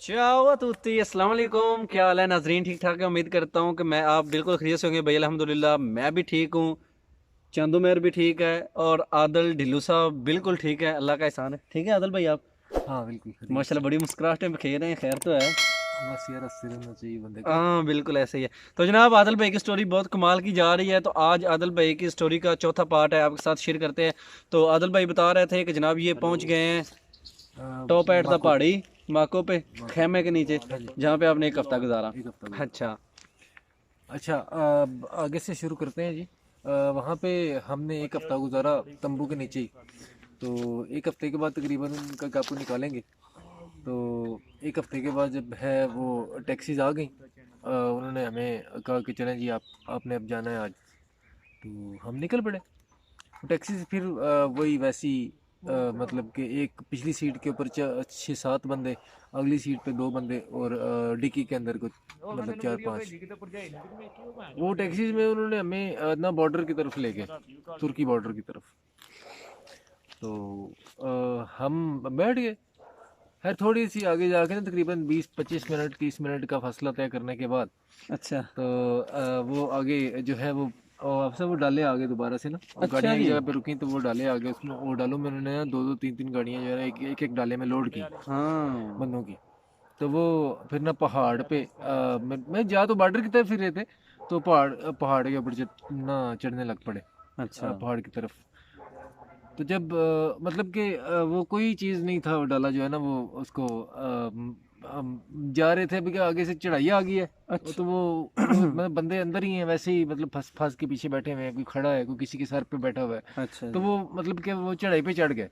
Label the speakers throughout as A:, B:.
A: चाओ तुत्ती अस्सलाम वालेकुम। क्या हाल है नाजरीन? ठीक ठाक है। उम्मीद करता हूँ कि मैं आप बिल्कुल खैरियत से होंगे। भाई अल्हम्दुलिल्लाह मैं भी ठीक हूँ। चंदू मेर भी ठीक है। और आदल ढिल्लू साहब बिल्कुल ठीक है, अल्लाह का एहसान है। ठीक है आदल भाई आप?
B: हाँ बिल्कुल खैरियत से।
A: माशाल्लाह बड़ी मुस्कुराहट में खेल रहे हैं, खैर तो है।
B: बस यार अस्सी रहना चाहिए बंदे को।
A: हाँ बिल्कुल ऐसे ही है। तो जनाब आदल भाई की स्टोरी बहुत कमाल की जा रही है, तो आज आदल भाई की स्टोरी का चौथा पार्ट है, आपके साथ शेयर करते हैं। तो आदल भाई बता रहे थे कि जनाब ये
B: हेलो।
A: पहुंच गए हैं टॉप एट द
B: माको।
A: पहाड़ी, माको पे,
B: माको।
A: खेमे के नीचे,
B: हाँ जी।
A: जहाँ पे आपने एक हफ्ता गुजारा।
B: एक हफ्ता गुजारा।
A: अच्छा।
B: अच्छा, आगे से शुरू करते हैं जी। वहाँ पे हमने एक हफ्ता गुजारा तंबू के नीचे ही। तो एक हफ्ते के बाद तकरीबन उनका काबू निकालेंगे। तो एक हफ्ते के बाद जब है वो टैक्सीज आ गई, उन्होंने हमें कहा कि चलें जी, आप आपने अब जाना है आज। तो हम निकल पड़े टैक्सी से। फिर वही वैसी मतलब कि एक पिछली सीट के ऊपर 6-7 बंदे, अगली सीट पे 2 बंदे, और डिक्की के अंदर कुछ मतलब 4-5। वो टैक्सीज में उन्होंने हमें ना बॉर्डर की तरफ ले गए, तुर्की बॉर्डर की तरफ। तो हम बैठ गए। खैर थोड़ी सी आगे जाके ना, तकरीबन 20-25 मिनट 30 मिनट का फासला तय करने के बाद,
A: अच्छा।
B: तो वो आगे जो है वो आपसे वो डाले आगे दोबारा से ना, और
A: अच्छा
B: गाड़ियाँ एक
A: जी।
B: जगह पे रुकी तो वो डाले आगे, उसमें वो डालों में उन्होंने ना 2-2 3-3 गाड़ियाँ जो है ना एक एक डाले में लोड की,
A: हाँ।
B: बंदों की। तो वो फिर ना पहाड़ पे मैं जा तो बॉर्डर की तरफ फिर रहे थे, तो पहाड़ पहाड़ के ऊपर ना चढ़ने लग पड़े,
A: अच्छा।
B: पहाड़ की तरफ। तो जब मतलब कि वो कोई चीज़ नहीं था, वो डाला जो है ना वो उसको हम जा रहे थे, अभी क्या आगे से चढ़ाई आ गई है।
A: अच्छा।
B: तो वो मतलब बंदे अंदर ही हैं वैसे ही, मतलब फंस फंस के पीछे बैठे हुए हैं, कोई खड़ा है, कोई किसी के सर पे बैठा हुआ है।
A: अच्छा
B: तो
A: जी।
B: वो मतलब कि वो चढ़ाई पे चढ़ गए।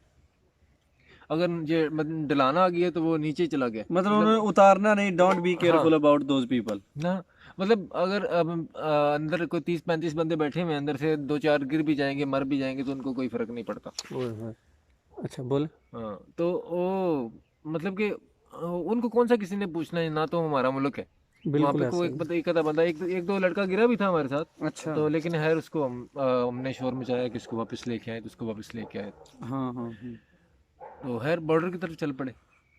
B: अगर ये मतलब डलाना आ गया तो वो नीचे चला गया,
A: मतलब उन्होंने
B: मतलब।
A: उतारना नहीं, डोंट बी
B: हाँ
A: केयरफुल अबाउट दोज पीपल।
B: ना, मतलब अगर अब अंदर कोई 30-35 बंदे बैठे हुए हैं, अंदर से 2-4 गिर भी जाएंगे, मर भी जाएंगे, तो उनको कोई फर्क नहीं पड़ता।
A: ओए होए। अच्छा बोले।
B: हाँ तो वो मतलब कि उनको कौन सा किसी ने पूछना है, ना तो हमारा मुल्क है। वहाँ
A: बिल्कुल
B: पे
A: ऐसा
B: कोई
A: ही।
B: एक आधा बंदा, एक दो लड़का गिरा भी था हमारे साथ,
A: अच्छा।
B: तो लेकिन खैर उसको हमने शोर मचाया कि उसको वापस लेके आए, तो उसको वापस लेके आए।
A: हाँ हाँ हाँ।
B: तो खैर बॉर्डर की तरफ चल पड़े।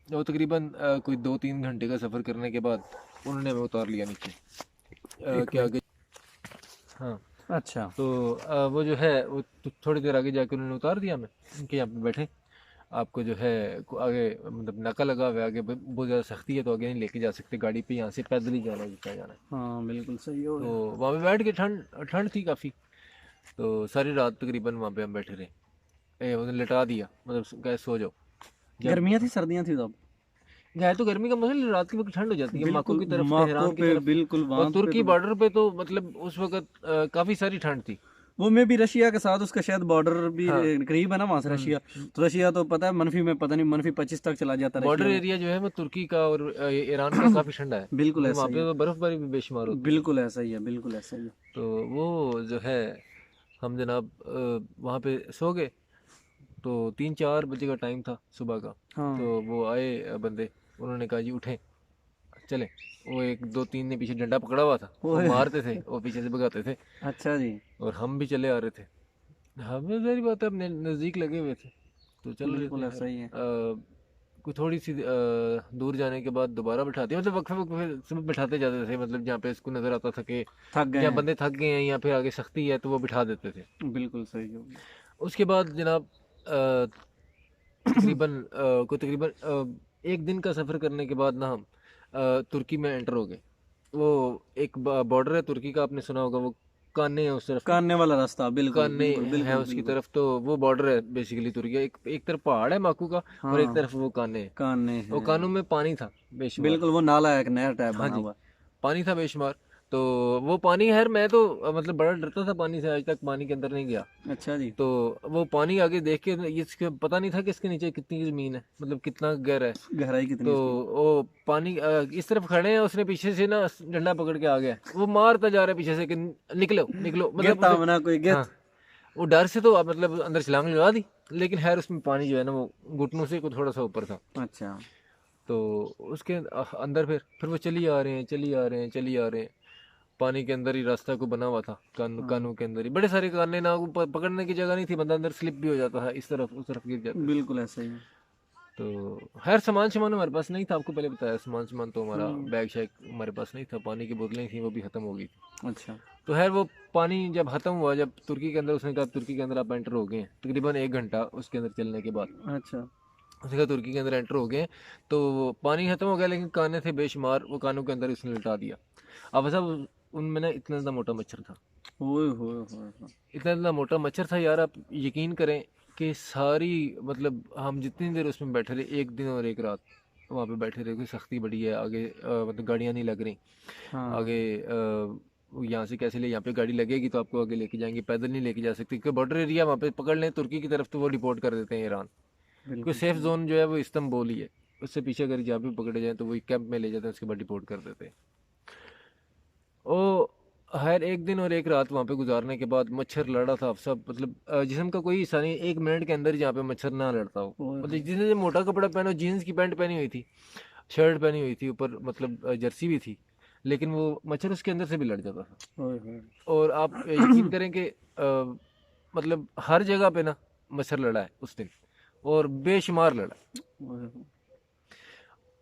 B: वो तकरीबन कोई 2-3 घंटे का सफ़र करने के बाद उन्होंने हमें उतार लिया नीचे,
A: एक
B: के
A: मिनट।
B: आगे। हाँ।
A: अच्छा।
B: तो वो जो है वो थोड़ी देर आगे जाके उन्होंने उतार दिया हमें, कि यहाँ पे बैठे, आपको जो है आगे मतलब नाका लगा हुआ है, आगे बहुत ज़्यादा सख्ती है, तो आगे नहीं लेके जा सकते गाड़ी पे, यहाँ से पैदल ही जाना है जितना जाना है।
A: हाँ बिल्कुल सही हो
B: तो
A: गया।
B: वहाँ पे बैठ के ठंड ठंड थी काफ़ी। तो सारी रात तकरीबन वहाँ पे हम बैठे रहे। उन्हें लिटा दिया, मतलब कहे सो जाओ। जब
A: गर्मियाँ थी सर्दियाँ थी तब?
B: है तो गर्मी का मौसम, लेकिन रात के वक्त ठंड हो जाती है, माकू
A: बिल्कुल।
B: की तरफ,
A: माको
B: तेहरान की
A: पे
B: तरफ।
A: बिल्कुल,
B: और
A: वहाँ पे
B: तुर्की
A: तो
B: बॉर्डर पे तो मतलब उस वक्त काफ़ी सारी ठंड थी।
A: वो में भी रशिया के साथ उसका शायद बॉर्डर भी
B: हाँ।
A: करीब है ना वहाँ से रशिया।
B: हम्म।
A: तो रशिया तो पता है मनफी में, पता नहीं -25 तक चला जाता है
B: बॉर्डर
A: रशिया में।
B: एरिया जो है वो तुर्की का और ईरान का काफ़ी ठंडा है,
A: बिल्कुल
B: मतलब
A: ऐसा
B: वहाँ
A: ही
B: पे
A: है।
B: तो बर्फ़बारी भी बेशुमार होती है।
A: बिल्कुल ऐसा ही है, बिल्कुल ऐसा ही है।
B: तो वो जो है हम जनाब वहाँ पे सो गए। तो 3-4 बजे का टाइम था सुबह का।
A: हाँ।
B: तो वो आए बंदे, उन्होंने कहा जी उठें, चलें। वो एक दो तीन ने पीछे डंडा पकड़ा हुआ था, वो
A: ओए।
B: मारते थे, वो पीछे से भगाते थे।
A: अच्छा जी।
B: और हम भी चले आ रहे थे। हमें सारी बात है, अपने नज़दीक लगे हुए थे, तो चल रहे थे।
A: बिल्कुल
B: खैर
A: ऐसा ही है।
B: कोई थोड़ी सी दूर जाने के बाद दोबारा बिठाते, मतलब वक्फे वक्फे सब बिठाते जाते थे, मतलब जहाँ पे इसको नज़र आता था कि
A: थक गए
B: या
A: हैं।
B: बंदे थक गए हैं या फिर आगे सख्ती है, तो वो बिठा देते थे।
A: बिल्कुल सही हो गया।
B: उसके बाद जनाब तकरीबन तकरीबन एक दिन का सफ़र करने के बाद ना हम तुर्की में एंटर हो गए। वो एक बॉर्डर है तुर्की का, आपने सुना होगा, वो कान्ने है उस तरफ को,
A: कानने वाला रास्ता, बिल्कुल
B: कान्ने
A: बिल्कुल
B: है
A: बिल्कुल
B: उसकी
A: बिल्कुल।
B: तरफ। तो वो बॉर्डर है बेसिकली तुर्की का। एक एक तरफ पहाड़ है माकू का, और एक
A: हाँ।
B: तरफ वो कान्ने है।
A: कानने
B: वो
A: हैं।
B: कानों में पानी था बेशुमार।
A: बिल्कुल वो नाला है, एक नहर टाइप
B: हाँ
A: बना
B: जी,
A: हुआ।
B: पानी था बेशुमार। तो वो पानी, खैर मैं तो मतलब बड़ा डरता था पानी से, आज तक पानी के अंदर नहीं गया।
A: अच्छा जी।
B: तो वो पानी आगे देख के ये इसके पता नहीं था कि इसके नीचे कितनी ज़मीन है, मतलब कितना गहरा है।
A: गहराई
B: तो
A: कितनी इसकी?
B: वो पानी इस तरफ खड़े हैं, उसने पीछे से ना डंडा पकड़ के आ गया, वो मारता जा रहा है पीछे से कि निकलो निकलो, मतलब
A: गिरता
B: उसे।
A: मना कोई
B: हाँ,
A: गिरत।
B: वो डर से तो मतलब अंदर छलांग लगा दी, लेकिन खैर उसमें पानी जो है ना वो घुटनों से को थोड़ा सा ऊपर था।
A: अच्छा।
B: तो उसके अंदर फिर वो चली आ रहे हैं, चली आ रहे हैं, चली आ रहे हैं। पानी के अंदर ही रास्ता को बना हुआ था,
A: हाँ
B: कानों के अंदर ही बड़े सारे काने, ना वो पकड़ने की जगह नहीं थी, बंदा अंदर स्लिप भी हो जाता है, इस तरफ उस तरफ गिर जाता था।
A: बिल्कुल ऐसा ही है।
B: तो खैर सामान हमारे पास नहीं था, आपको पहले बताया, सामान तो हमारा
A: हम्म।
B: बैग शैग हमारे पास नहीं था, पानी की बोतलें थी वो भी ख़त्म हो गई थी।
A: अच्छा।
B: तो खैर वो पानी जब ख़त्म हुआ, जब तुर्की के अंदर, उसने कहा तुर्की के अंदर आप एंटर हो गए हैं, तकरीबन 1 घंटा उसके अंदर चलने के बाद
A: अच्छा।
B: उसने कहा तुर्की के अंदर एंटर हो गए। तो पानी ख़त्म हो गया, लेकिन काने थे बेशुमार, वो कानों के अंदर उसने लिटा दिया। अब साहब उनमें ना इतना ज़्यादा मोटा मच्छर था,
A: ओए होए होए होए।
B: इतना इतना मोटा मच्छर था यार, आप यकीन करें कि सारी, मतलब हम जितनी देर उसमें बैठे रहे, 1 दिन और 1 रात वहाँ पे बैठे रहे, कोई सख्ती बड़ी है आगे, मतलब गाड़ियाँ नहीं लग रही
A: हाँ
B: आगे, यहाँ से कैसे ले, यहाँ पे गाड़ी लगेगी तो आपको आगे लेके जाएंगे, पैदल नहीं लेके जा सकते क्योंकि बॉर्डर एरिया वहाँ पे पकड़ लें तुर्की की तरफ तो वो डिपोर्ट कर देते हैं ईरान। क्योंकि
A: बिल्कुल
B: सेफ
A: सही।
B: जोन जो है वो इस्तांबुल ही है, उससे पीछे अगर जहाँ पे पकड़े जाएं तो वही कैंप में ले जाते हैं, उसके बाद डिपोर्ट कर देते हैं। ओ हर 1 दिन और 1 रात वहाँ पे गुजारने के बाद मच्छर लड़ा था सब, मतलब जिस्म का कोई हिस्सा नहीं 1 मिनट के अंदर जहाँ पे मच्छर ना लड़ता हो,
A: ओए
B: मतलब
A: होए।
B: जिसने जो मोटा कपड़ा पहना हो, जीन्स की पैंट पहनी हुई थी, शर्ट पहनी हुई थी ऊपर, मतलब जर्सी भी थी, लेकिन वो मच्छर उसके अंदर से भी लड़ जाता था।
A: ओए होए।
B: और आप यकीन करें कि मतलब हर जगह पे ना मच्छर लड़ा है उस दिन, और बेशुमार लड़ा है।
A: ओए होए।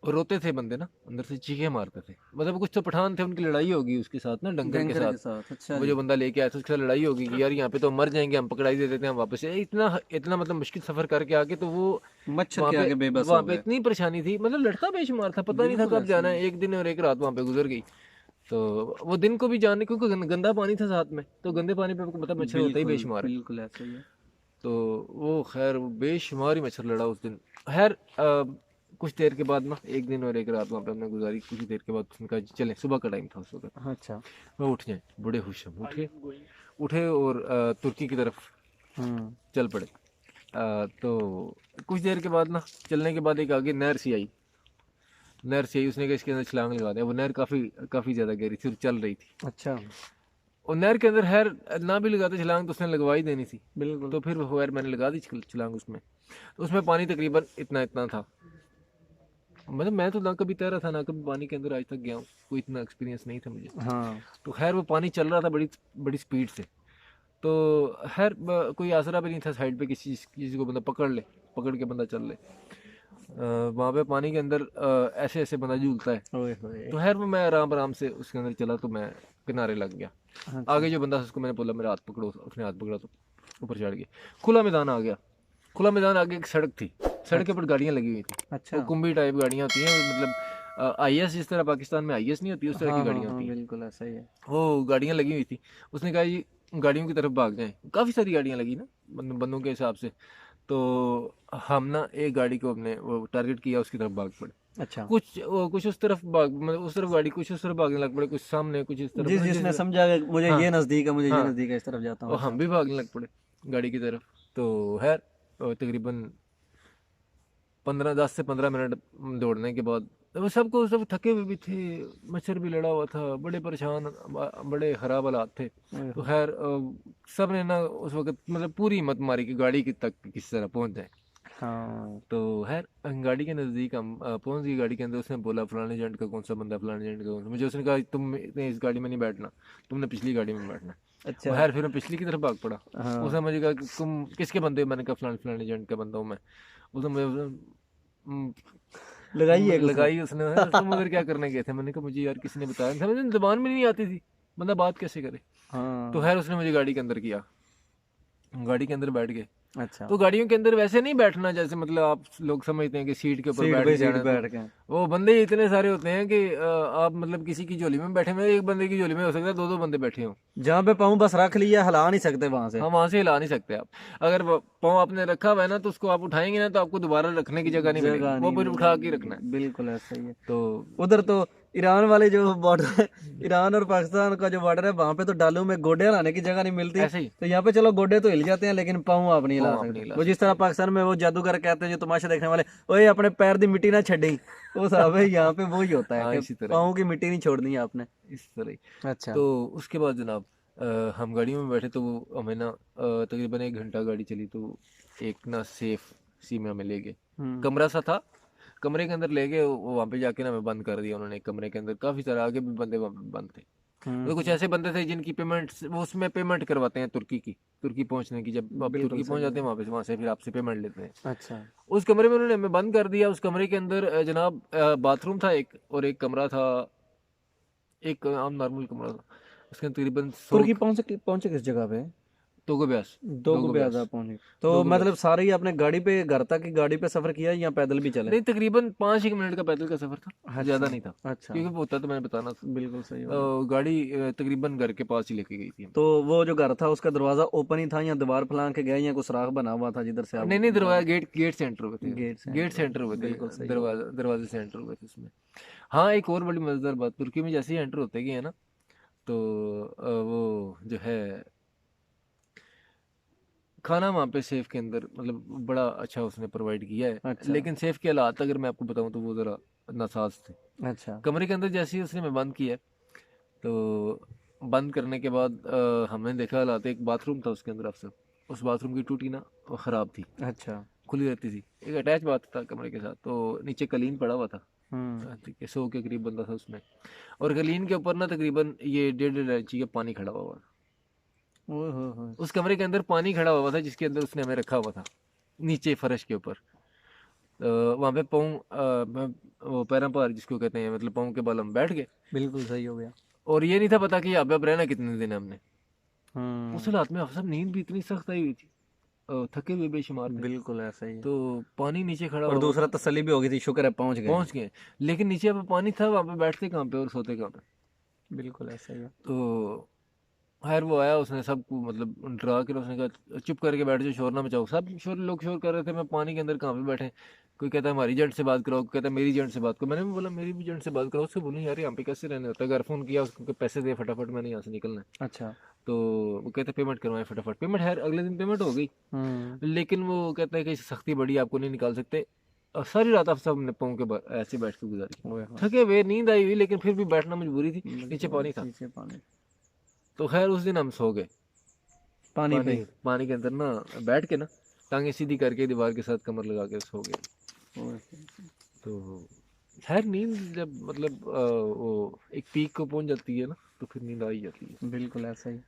B: और रोते थे बंदे ना, अंदर से चीखे मारते थे, मतलब कुछ तो पठान थे, उनकी लड़ाई होगी उसके साथ ना, डंगर के
A: डंगर
B: साथ।
A: के साथ, अच्छा
B: वो
A: जी।
B: जो बंदा लेके आया था उसके साथ लड़ाई होगी कि यार यहाँ पे तो मर जाएंगे, हम पकड़ाई दे देते हैं, हम वापस से इतना इतना मतलब मुश्किल सफ़र करके आके तो वो
A: मच्छर के आगे बेबस हो गए।
B: इतनी परेशानी थी, मतलब लड़ता बेशुमार था, पता नहीं था
A: बिल्कुल
B: कब
A: ऐसा
B: जाना
A: ही
B: है, 1 दिन और 1 रात वहाँ पे गुजर गई। तो वो दिन को भी जाने, क्योंकि गंदा पानी था साथ में, तो गंदे पानी पे आपको पता मच्छर होता ही
A: बिल्कुल
B: बेशुमार है।
A: बिल्कुल ऐसा ही है।
B: तो वो खैर वो बेशुमार ही मच्छर लड़ा उस दिन। खैर कुछ देर के बाद ना, 1 दिन और 1 रात वहाँ पे हमने गुजारी, कुछ देर के बाद उसने कहा चलें, सुबह का टाइम था उस वक्त,
A: अच्छा।
B: वह उठ जाए, बड़े खुश हम उठे, उठे और तुर्की की तरफ
A: हम्म।
B: चल पड़े। तो कुछ देर के बाद ना, चलने के बाद एक आगे नहर सी आई, नहर सी आई, उसने कहा इसके अंदर छलांग लगा दिया। वो नहर काफ़ी काफ़ी ज़्यादा गहरी थी और चल रही थी,
A: अच्छा।
B: और नहर के अंदर खैर ना भी लगाते छलांग तो उसने लगवा ही देनी थी।
A: बिल्कुल।
B: तो फिर खैर मैंने लगा दी छलांग उसमें, तो उसमें पानी तकरीबन इतना इतना था, मतलब मैं तो ना कभी तैरा था ना कभी पानी के अंदर आज तक गया हूँ, कोई इतना एक्सपीरियंस नहीं था मुझे।
A: हाँ।
B: तो खैर वो पानी चल रहा था बड़ी बड़ी स्पीड से, तो खैर कोई आसरा भी नहीं था साइड पे, किसी को बंदा पकड़ ले, पकड़ के बंदा चल ले। वहाँ पे पानी के अंदर ऐसे ऐसे बंदा झूलता है।
A: ओए होए।
B: तो खैर वो मैं आराम आराम से उसके अंदर चला, तो मैं किनारे लग गया।
A: अच्छा।
B: आगे जो बंदा था उसको मैंने बोला मेरा हाथ पकड़ो, उसने हाथ पकड़ा तो ऊपर चढ़ गया। खुला मैदान आ गया, खुला मैदान आगे एक सड़क थी, सड़क के ऊपर गाड़ियाँ लगी हुई थी,
A: अच्छा।
B: वो कुंभी टाइप गाड़ियाँ होती हैं, मतलब आईएस जिस तरह पाकिस्तान में आईएस नहीं होती उस तरह की
A: हाँ हाँ
B: गाड़ियाँ
A: हाँ
B: होती हैं,
A: बिल्कुल ऐसा ही है।
B: वो गाड़ियाँ लगी हुई थी। उसने कहा जी गाड़ियों की तरफ भाग जाएं, काफ़ी सारी गाड़ियाँ लगी ना बंदों के हिसाब से। तो हम ना एक गाड़ी को अपने वो टारगेट किया, उसकी तरफ भाग पड़े।
A: अच्छा।
B: कुछ उस तरफ भाग, मतलब उस तरफ गाड़ी, कुछ उस तरफ भागने लग पड़े, कुछ सामने, कुछ इस तरफ, मतलब
A: जिसने
B: जिस,
A: समझा कि मुझे
B: हाँ
A: ये नज़दीक है, मुझे ये
B: हाँ,
A: नज़दीक है, इस तरफ जाता हूँ।
B: और हम
A: अच्छा।
B: भी भागने लग पड़े गाड़ी की तरफ। तो खैर तकरीबन 10 से 15 मिनट दौड़ने के बाद वो सबको, सब थके हुए भी थे, मच्छर भी लड़ा हुआ था, बड़े परेशान, बड़े ख़राब हालात थे।
A: ओए
B: तो
A: होए।
B: खैर सब ने ना उस वक्त मतलब पूरी हिम्मत मारी कि गाड़ी की तक किस तरह पहुंच जाए।
A: हाँ।
B: तो खैर गाड़ी के नज़दीक हम पहुंच गए, गाड़ी के अंदर उसने बोला फलाने एजेंट का कौन सा बंदा, फलाने एजेंट का कौन सा, मुझे उसने कहा तुमने इस गाड़ी में नहीं बैठना, तुमने पिछली गाड़ी में बैठना। और
A: अच्छा।
B: खैर फिर मैं पिछली की तरफ भाग पड़ा।
A: हाँ।
B: उसने मुझे कहा कि तुम किसके बंदे हो? मैंने कहा फलाने फलाने एजेंट का बंदा हूँ मैं। उसने मुझे
A: लगाई है उसने।
B: लगाई उसने, तुम उधर क्या करने गए थे? मैंने कहा मुझे यार किसी ने बताया था, मुझे जुबान में नहीं आती थी, बंदा बात कैसे करे। तो
A: हाँ।
B: खैर उसने मुझे गाड़ी के अंदर किया, गाड़ी के अंदर बैठ गए।
A: अच्छा।
B: तो गाड़ियों के अंदर वैसे नहीं बैठना जैसे मतलब आप लोग समझते हैं कि सीट के ऊपर
A: सीट
B: बैठ
A: बाई
B: के
A: सीट
B: जाना है, तो
A: बैठ के।
B: वो बंदे ही इतने सारे होते हैं कि आप मतलब किसी की झोली में बैठे हुए, एक बंदे की झोली में हो सकता है दो दो बंदे बैठे हों।
A: जहाँ पे पाऊँ बस रख लिया, हिला नहीं सकते वहां से।
B: हाँ वहां से हिला नहीं सकते आप। अगर पाँव आपने रखा हुआ है ना, तो उसको आप उठाएंगे ना तो आपको दोबारा रखने की जगह नहीं मिलेगी,
A: जगह
B: वो
A: नहीं
B: फिर उठा के ही
A: मिलेगी,
B: रखना है।
A: बिल्कुल ऐसा ही है।
B: तो
A: उधर तो ईरान वाले जो बॉर्डर है, ईरान और पाकिस्तान का जो बॉर्डर है, वहां पे तो डालू में गोडे हिलाने की जगह नहीं मिलती।
B: ऐसे ही
A: तो यहाँ पे चलो गोडे तो हिल जाते हैं, लेकिन पाँव आप नहीं हिला
B: पाँव आप नहीं
A: सकते।
B: हिला
A: वो जिस तरह
B: सकते।
A: पाकिस्तान में वो जादूगर कहते हैं जो तमाशा देखने वाले, ओए अपने पैर दी मिट्टी ना छड़ी, वो साहब है यहाँ पे वो ही होता है
B: हाँ
A: कि
B: इसी तरह ही,
A: पाँव की मिट्टी नहीं छोड़नी है आपने।
B: इस तरह ही।
A: अच्छा।
B: तो उसके बाद जनाब हम गाड़ी में बैठे, तो वो हमें ना तकरीबन 1 घंटा गाड़ी चली, तो एक ना सेफ सी में हमें ले गए।
A: हम्म।
B: कमरा सा था, कमरे के अंदर ले गए, वहाँ पे जाके ना हमें बंद कर दिया उन्होंने एक कमरे के अंदर, काफ़ी सारे आगे भी बंदे वहाँ पे बंद थे। तो कुछ ऐसे बंदे थे जिनकी पेमेंट वो उसमें पेमेंट करवाते हैं तुर्की पहुंचने की, जब आप
A: बिल्कुल
B: तुर्की पहुंच
A: सही
B: जाते हैं वहाँ से फिर आपसे पेमेंट लेते हैं।
A: अच्छा
B: उस कमरे में उन्होंने हमें बंद कर दिया। उस कमरे के अंदर जनाब बाथरूम था एक, और एक कमरा था, एक आम नॉर्मल कमरा था। उसके अंदर तकरीबन 100
A: तुर्की पहुंचे किस जगह पे?
B: दो ब्यास
A: दो
B: दो
A: गुबे
B: ब्यास
A: आजाद पहुंचे तो
B: दो
A: मतलब
B: ब्यास
A: सारे ही आपने गाड़ी पे घर तक की गाड़ी पे सफर किया या पैदल भी चले?
B: नहीं, तकरीबन 5 1 मिनट का पैदल का सफर था, ज्यादा
A: अच्छा
B: नहीं था,
A: अच्छा
B: क्योंकि वो होता तो मैंने बताना था।
A: बिल्कुल सही हो गया।
B: गाड़ी तकरीबन घर के पास ही लेके गई थी हमें।
A: तो वो जो घर था उसका दरवाजा ओपन ही था या दीवार फलांग के गए या कुछ सुराख बना हुआ था जिधर से आप
B: नहीं नहीं, दरवाजा
A: गाड़ी?
B: गेट से एंटर हुए थे,
A: गेट से
B: गेट
A: एंटर
B: से एंटर हुए थे,
A: बिल्कुल सही हो गया।
B: दरवाजे से एंटर हुए थे उसमें। हाँ, एक और बड़ी मजेदार बात, तुर्की में जैसे ही एंटर होते गए हैं ना, तो वो जो है खाना वहाँ पे सेफ के अंदर मतलब बड़ा अच्छा उसने प्रोवाइड किया है।
A: अच्छा
B: लेकिन सेफ के हालात अगर मैं आपको बताऊँ तो वो ज़रा नासाज थे।
A: अच्छा
B: कमरे के अंदर जैसे ही उसने मैं बंद किया, तो बंद करने के बाद हमने देखा हालात, एक बाथरूम था उसके अंदर अफसर, उस बाथरूम की टूटी ना वो ख़राब थी,
A: अच्छा
B: खुली रहती थी। एक अटैच बाथ था कमरे के साथ, तो नीचे कलीन पड़ा हुआ था।
A: हम्म
B: ठीक है, 100 के करीब बंदा था उसमें, और कलीन के ऊपर ना तकरीबन ये 1.5 1.5 इंची का पानी खड़ा हुआ था।
A: ओए होए होए
B: उस कमरे के अंदर पानी खड़ा हुआ था जिसके अंदर उसने हमें रखा हुआ था, नीचे फर्श के ऊपर। वहाँ पे वो पैरों पर जिसको कहते हैं, मतलब पाँव के बल हम बैठ गए।
A: बिल्कुल सही हो गया।
B: और ये नहीं था पता कि यहाँ पे अब रहना कितने दिन है हमने। उस
A: हम्म
B: हालात में अफसर नींद भी इतनी सख्त आई हुई थी, थके हुए बेशुमार थे,
A: बिल्कुल ऐसा ही है।
B: तो पानी नीचे खड़ा
A: और
B: हुआ
A: दूसरा
B: था।
A: तसल्ली भी हो गई थी, शुक्र है पहुंच गए हैं।
B: पहुंच गए, लेकिन नीचे अब पानी था, वहाँ पे बैठते कहाँ पे और सोते कहाँ पे।
A: बिल्कुल ऐसा ही है।
B: तो खैर वो आया, उसने सबको मतलब डरा के, उसने कहा चुप करके बैठ जाओ, शोर ना मचाओ। सब लोग शोर कर रहे थे, मैं पानी के अंदर कहाँ पे बैठे। कोई कहता है हमारी एजेंट से बात कराओ, कोई कहता है मेरी एजेंट से बात करो। मैंने भी बोला मेरी भी एजेंट से बात कराओ। उससे बोलूँ यार यहाँ पे कैसे रहने होता है। घर फ़ोन किया उसको कि पैसे दे फटाफट, मैंने यहाँ से निकलना है।
A: अच्छा
B: तो वो कहते पेमेंट करवाएं फटाफट। पेमेंट है, अगले दिन पेमेंट हो गई, लेकिन वो कहते हैं कि सख्ती बड़ी, आपको नहीं निकाल सकते। और सारी रात आप सब ने पाँव के ऐसे बैठ के गुजारी,
A: ओए होए
B: थके हुए, नींद आई हुई, लेकिन फिर भी बैठना मजबूरी थी, नीचे
A: बिल्कुल
B: पानी था।
A: नीचे पानी
B: तो खैर उस दिन हम सो गए
A: पानी पे
B: पानी पानी के अंदर ना, बैठ के ना टांगे सीधी करके दीवार के साथ कमर लगा के सो गए।
A: ओए
B: तो खैर नींद जब मतलब वो एक पीक को पहुंच जाती है ना, तो फिर नींद आ ही जाती है।
A: बिल्कुल ऐसा ही।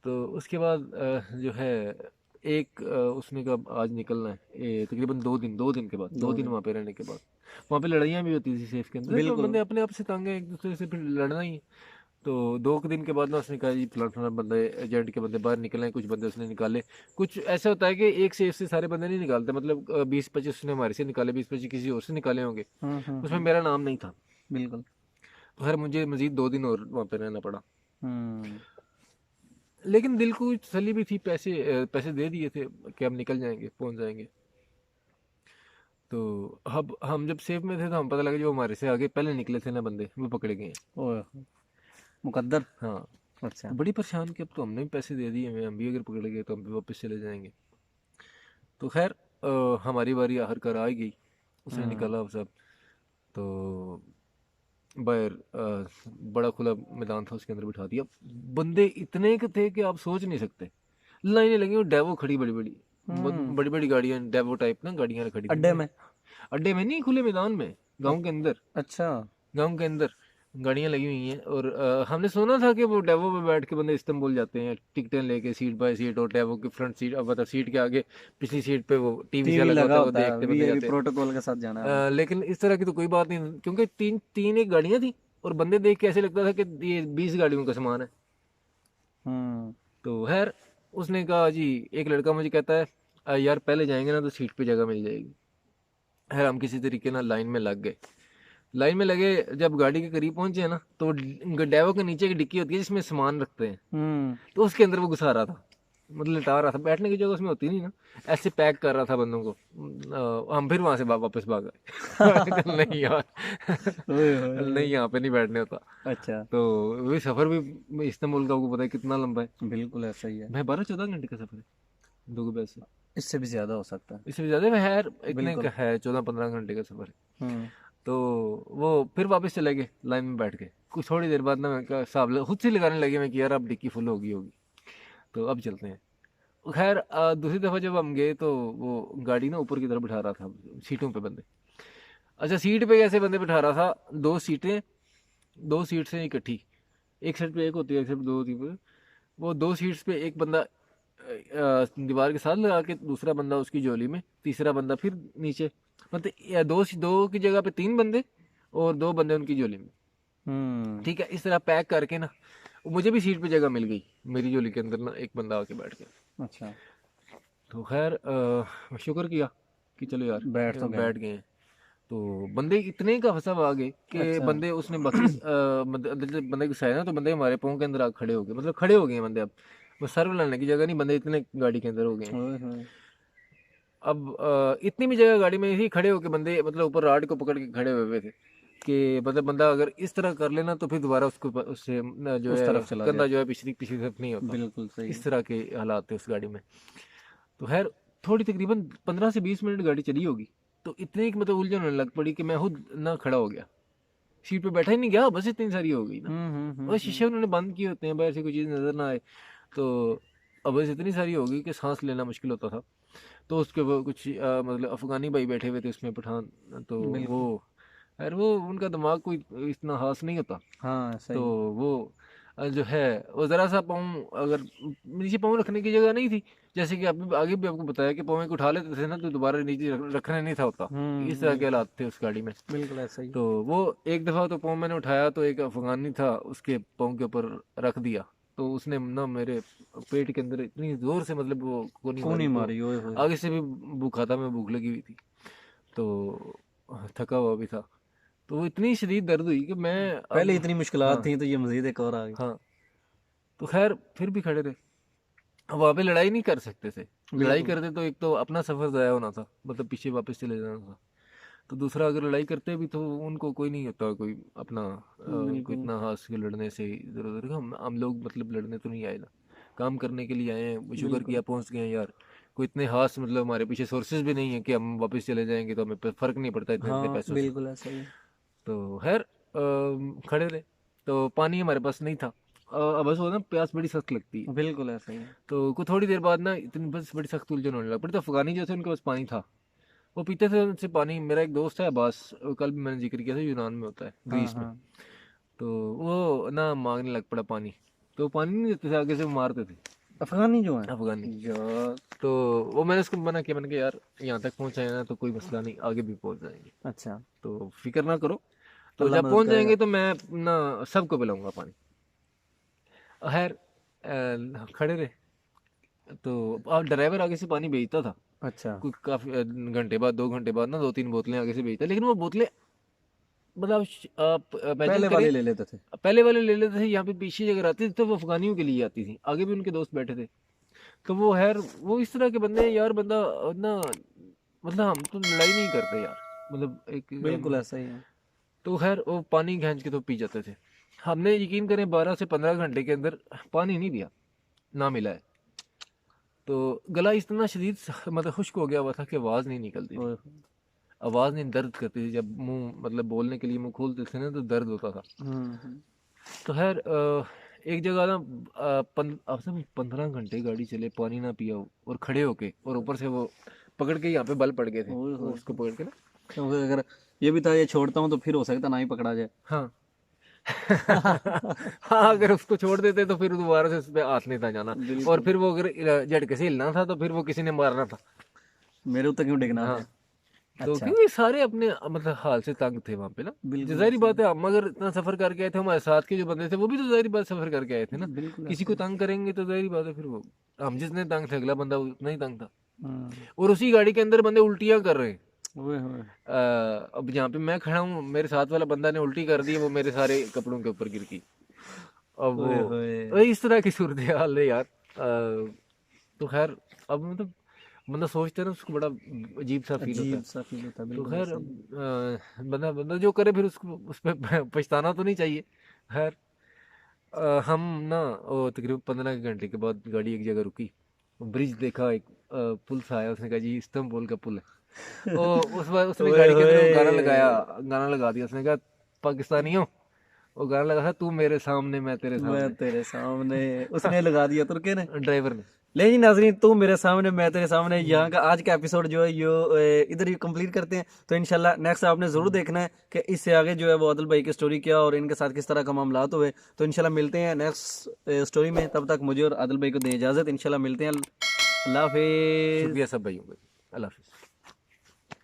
B: तो उसके बाद जो है एक उसने कहा आज निकलना है, तकरीबन 2 दिन के बाद, 2 दिन
A: दिन
B: वहाँ पे रहने के बाद, वहाँ पे लड़ाइयाँ भी होती थी सेफ के अंदर। देखो
A: बिल्कुल
B: बंदे अपने आप से तंग हैं, एक दूसरे से फिर लड़ना ही है। तो 2 दिन के बाद ना उसने कहा जी फलाना फलाना बंदे, एजेंट के बंदे बाहर निकले हैं। कुछ बंदे उसने निकाले। कुछ ऐसा होता है कि एक सेफ से सारे बंदे नहीं निकालते, मतलब 20 25 उसने हमारे से निकाले, 20 25 किसी और से निकाले होंगे, उसमें मेरा नाम नहीं था।
A: बिल्कुल
B: तो खैर मुझे मजीद 2 दिन और वहाँ पे रहना पड़ा,
A: हम्म
B: लेकिन दिल को तसल्ली भी थी, पैसे दे दिए थे कि हम निकल जाएंगे, पहुँच जाएंगे। तो अब हम जब सेफ में थे तो हम पता लगा जो हमारे से आगे पहले निकले थे ना बंदे, वो पकड़े गए हैं।
A: ओए मुकद्दर
B: हाँ,
A: अच्छा
B: तो बड़ी परेशान कि अब तो हमने भी पैसे दे दिए हैं, हम भी अगर पकड़े गए तो हम भी वापस चले जाएंगे। तो खैर हमारी बारी आखिरकार आ ही गई, उसने
A: हम्म
B: निकाला वो सब। तो बाहर बड़ा खुला मैदान था, उसके अंदर बिठा दिया। बंदे इतने के थे कि आप सोच नहीं सकते, लाइनें लगी और डेवो खड़ी, बड़ी बड़ी
A: हम्म
B: बड़ी बड़ी गाड़ियाँ, डेवो टाइप ना गाड़ियाँ खड़ी थी।
A: अड्डे में
B: अड्डे में नहीं, खुले मैदान में,
A: अ-
B: गांव के अंदर।
A: अच्छा
B: गांव के अंदर गाड़ियां लगी हुई हैं, और हमने सुना था कि वो डेवो पे बैठ के बंदे इस्तांबुल जाते हैं, टिकटें लेके सीट बाय सीट, और डेवो की फ्रंट सीट, अब मतलब सीट के आगे पिछली सीट पे वो टीवी सा
A: टीवी
B: लगा
A: लगा
B: होता है, वो
A: होता है
B: देखते बंदे
A: वीआईपी
B: जाते हैं।
A: प्रोटोकॉल के साथ जाना है हमें।
B: लेकिन इस तरह की तो कोई बात नहीं, क्योंकि तीन तीन एक गाड़ियां थी, और बंदे देख के ऐसे लगता था कि ये 20 गाड़ियों का सामान है।
A: हम्म
B: तो खैर उसने कहा जी, एक लड़का मुझे कहता है यार पहले जाएंगे ना तो सीट पे जगह मिल जाएगी। खैर हम किसी तरीके ना लाइन में लग गए। लाइन में लगे, जब गाड़ी के करीब पहुंचे ना, तो ड्राइवर के नीचे की डिक्की होती है जिसमें सामान रखते हैं,
A: हम्म
B: तो उसके अंदर वो घुसा रहा था, मतलब लिटा रहा था। बैठने की जगह उसमें होती नहीं ना, ऐसे पैक कर रहा था बंदों को। हम फिर वहां से वापस भाग गए। नहीं यार,
A: ओए होए
B: नहीं यहाँ पे नहीं बैठने होता।
A: अच्छा
B: तो वही सफर भी इस्तांबुल का आपको पता है कितना लंबा है।
A: बिल्कुल ऐसा ही है।
B: मैं 12 14 घंटे का सफर है, दो के पैसे,
A: इससे भी ज्यादा हो सकता है।
B: इससे भी ज्यादा में है, इतने
A: बिल्कुल
B: का है, 14 15 घंटे का सफर है।
A: हम्म
B: तो वो फिर वापस चले गए, लाइन में बैठ गए। कुछ थोड़ी देर बाद ना मैं कहा हिसाब खुद से लगाने लगे, मैं कि यार अब डिक्की फुल होगी होगी, तो अब चलते हैं। खैर दूसरी दफ़ा जब हम गए तो वो गाड़ी ना ऊपर की तरफ बिठा रहा था, सीटों पे बंदे। अच्छा, सीट पे कैसे बंदे बिठा रहा था, 2 सीटें, 2 सीट से इकट्ठी, एक साइड पे एक होती है, एक साइड पे दो होती है। वो दो सीट्स पे एक बंदा दीवार के साथ लगा के, दूसरा बंदा उसकी जोली में, तीसरा बंदा फिर नीचे, मतलब दो दो की जगह पे तीन बंदे और दो बंदे उनकी जोली में। ठीक है, इस तरह पैक करके ना मुझे भी सीट पे जगह मिल गई, मेरी जोली के अंदर ना एक बंदा आके बैठ गया।
A: अच्छा,
B: तो खैर शुक्र किया कि चलो यार
A: बैठ तो गए।
B: बैठ गए हैं। तो बंदे इतने का फंसा आ गए कि
A: अच्छा।
B: बंदे उसने बाकी जब बंदे घुसाया ना, तो बंदे हमारे पाँव के अंदर आके खड़े हो गए, मतलब खड़े हो गए हैं बंदे। अब वो सर लाने की जगह नहीं, बंदे इतने गाड़ी के अंदर हो गए हैं।
A: ओए होए।
B: अब इतनी भी जगह गाड़ी में ही खड़े होके बंदे, मतलब ऊपर राड को पकड़ के खड़े हुए हुए थे कि मतलब बंदा अगर इस तरह कर लेना तो फिर दोबारा उसको उससे जो
A: उस
B: है
A: तरफ चला
B: कंधा
A: जाए।
B: जो है पिछली पिछली तरफ नहीं होता।
A: बिल्कुल सही।
B: इस तरह के हालात थे उस गाड़ी में। तो खैर थोड़ी तकरीबन 15 से 20 मिनट गाड़ी चली होगी, तो इतनी मतलब उलझन होने लग पड़ी कि मैं खुद ना खड़ा हो गया, सीट पे बैठा ही नहीं गया, बस इतनी सारी हो गई ना। और शीशे उन्होंने बंद किए होते हैं, बाहर से कोई चीज़ नज़र ना आए, तो अब बस इतनी सारी हो गई कि सांस लेना मुश्किल होता था। तो उसके वो कुछ मतलब अफ़गानी भाई बैठे हुए थे उसमें, पठान। तो वो
A: बिल्कुल।
B: खैर वो उनका दिमाग कोई इतना खास नहीं होता।
A: हाँ
B: तो
A: सही।
B: वो जो है वो ज़रा सा पाँव अगर नीचे पाँव रखने की जगह नहीं थी, जैसे कि अभी आगे भी आपको बताया कि पाँव को उठा लेते थे ना तो दोबारा नीचे रखने नहीं था होता। इस तरह के
A: बिल्कुल।
B: हालात थे उस गाड़ी में।
A: बिल्कुल ऐसा ही।
B: तो वो एक दफ़ा तो पाँव मैंने उठाया तो एक अफ़गानी था, उसके पाँव के ऊपर रख दिया, तो उसने ना मेरे पेट के अंदर इतनी ज़ोर से मतलब वो कोनी
A: खून
B: मारी।
A: ही
B: तो
A: मारी, ओए होए।
B: आगे से भी भूखा था मैं, भूख लगी हुई थी, तो थका हुआ भी था। तो वो इतनी शदीद दर्द हुई कि मैं
A: पहले
B: अब
A: इतनी मुश्किलात
B: हाँ
A: थी तो ये मजीद एक और आ गई।
B: हाँ। तो खैर फिर भी खड़े रहे। अब वहाँ पे लड़ाई नहीं कर सकते थे, लड़ाई
A: बिल्कुल।
B: करते तो एक तो अपना सफ़र ज़ाया होना था, मतलब पीछे वापस चले जाना था। तो दूसरा अगर लड़ाई करते भी तो उनको कोई नहीं होता, कोई अपना कोई
A: बिल्कुल।
B: इतना हाथ के लड़ने से इधर उधर का। हम लोग मतलब लड़ने तो नहीं आए ना, काम करने के लिए आए हैं। शुक्र
A: बिल्कुल।
B: किया पहुंच गए हैं यार। कोई इतने हाथ मतलब हमारे पीछे सोर्सेज भी नहीं है कि हम वापस चले जाएंगे तो हमें फ़र्क नहीं पड़ता इतने इतने
A: हाँ
B: पैसों से।
A: बिल्कुल ऐसा ही।
B: तो खैर खड़े रहे। तो पानी हमारे पास नहीं था। अब बस वो ना प्यास बड़ी सख्त लगती है।
A: बिल्कुल ऐसा ही।
B: तो कुछ थोड़ी देर बाद ना इतनी बस बड़ी सख्त उलझन होने लग पड़ी। तो अफगानी जो थे उनके पास पानी था, वो पीते थे उनसे पानी। मेरा एक दोस्त है अब्बास, कल भी मैंने जिक्र किया था, यूनान में होता है,
A: हाँ
B: ग्रीस में।
A: हाँ।
B: तो वो ना मांगने लग पड़ा पानी, तो पानी नहीं देते थे, आगे से वो मारते थे
A: अफगानी जो है
B: अफगानी।
A: यार।
B: तो वो मैंने उसको मना किया, मैंने कहा यार यहाँ तक पहुँचाए ना तो कोई मसला नहीं, आगे भी पहुँच जाएंगे,
A: अच्छा।
B: तो फिक्र ना करो। तो
A: अल्लाह
B: जब
A: मदद
B: पहुँच
A: करेगा।
B: जाएंगे तो मैं ना सबको पिलाऊंगा पानी। खैर खड़े रहे। तो अब ड्राइवर आगे से पानी भेजता था,
A: अच्छा।
B: कोई काफी घंटे बाद, 2 घंटे बाद ना 2-3 बोतलें आगे से भेजता, लेकिन वो बोतलें मतलब आप इमेजिन
A: पहले
B: करें।
A: वाले ले लेते थे।
B: पहले वाले ले लेते थे, यहाँ पे पीछे अगर आती थी तो वो अफगानियों के लिए आती थी, आगे भी उनके दोस्त बैठे थे। तो वो खैर वो इस तरह के बंदे हैं यार, बंदा ना मतलब हम तो लड़ाई नहीं करते यार, मतलब एक
A: बिल्कुल ऐसा ही है।
B: तो खैर वो पानी खींच के तो पी जाते थे। हमने यकीन करें 12 से 15 घंटे के अंदर पानी नहीं दिया, ना मिला है। तो गला इतना शदीद मतलब खुश्क हो गया हुआ था कि आवाज़ नहीं निकलती थी।
A: ओए होए।
B: आवाज़ नहीं, दर्द करती थी जब मुंह मतलब बोलने के लिए मुंह खोलते थे ना तो दर्द होता था।
A: हम्म।
B: तो खैर एक जगह ना 15 घंटे गाड़ी चले, पानी ना पिया हो और खड़े होके, और ऊपर से वो पकड़ के यहाँ पे बल पड़ गए थे,
A: ओए
B: वो
A: होए।
B: उसको पकड़ के ना।
A: क्योंकि अगर ये भी था ये छोड़ता हूँ तो फिर हो सकता ना ही पकड़ा जाए।
B: हाँ हाँ, अगर उसको छोड़ देते तो फिर दोबारा से उस पर हाथ नहीं था जाना। और
A: बिल्कुल।
B: फिर वो अगर झटके से हिलना था तो फिर वो किसी ने मारना था।
A: मेरे ऊपर क्यों डिगना
B: हाँ।
A: थे।
B: तो
A: अच्छा।
B: क्योंकि सारे अपने मतलब हाल से तंग थे वहां पे ना। जो
A: बिल्कुल
B: जाहिर
A: ऐसा ही।
B: बात है, हम अगर इतना सफर करके आए थे, हमारे साथ के जो बंदे थे वो भी तो जाहिर बात सफर करके आए थे ना।
A: बिल्कुल
B: किसी
A: ऐसा
B: को
A: ही।
B: तंग करेंगे तो जाहिर बात है फिर वो, हम जितने तंग थे अगला बंदा उतना ही तंग था।
A: हम्म।
B: और उसी गाड़ी के अंदर बंदे उल्टियां कर रहे हैं।
A: ओए होए।
B: अब जहाँ पे मैं खड़ा हूँ, मेरे साथ वाला बंदा ने उल्टी कर दी, वो मेरे सारे कपड़ों के ऊपर गिर गई। अब वो
A: ओए होए।
B: इस तरह की सूरत हाल है यार। तो खैर अब मतलब बंदा सोचता है ना, उसको बड़ा अजीब सा फील होता है।
A: अजीब सा फील होता है,
B: तो
A: बिल्कुल
B: खैर
A: ऐसा
B: अब
A: ही।
B: बंदा बंदा जो करे फिर उसको उस पर पछताना तो नहीं चाहिए। खैर हम ना वो तकरीबन 15 घंटे के बाद गाड़ी एक जगह रुकी, ब्रिज देखा, एक पुल सा आया, उसने कहा जी इस्तांबुल का पुल है। ओ उस बार उसने
A: ओए
B: गाड़ी के अंदर वो गाना लगाया,
A: होए।
B: गाना लगा दिया। उसने कहा पाकिस्तानियों, वो गाना लगा था, तू मेरे सामने मैं तेरे
A: मैं
B: सामने।
A: तेरे सामने। उसने लगा दिया तुर्के ने।
B: ड्राइवर ने।
A: ले जी नाजरीन, तू मेरे सामने मैं तेरे सामने, यहाँ का आज का एपिसोड जो है ये इधर ही कंप्लीट करते हैं। तो इंशाल्लाह नेक्स्ट आपने ज़रूर देखना है कि इससे आगे जो है वो आदिल भाई की स्टोरी क्या और इनके साथ किस तरह का मामलात हुए। तो इंशाल्लाह मिलते हैं नेक्स्ट स्टोरी में। तब तक मुझे और आदिल भाई को दें इजाज़त। इंशाल्लाह मिलते हैं। अल्लाह हाफिज़।
B: शुक्रिया सब भाइयों का। अल्लाह हाफिज़।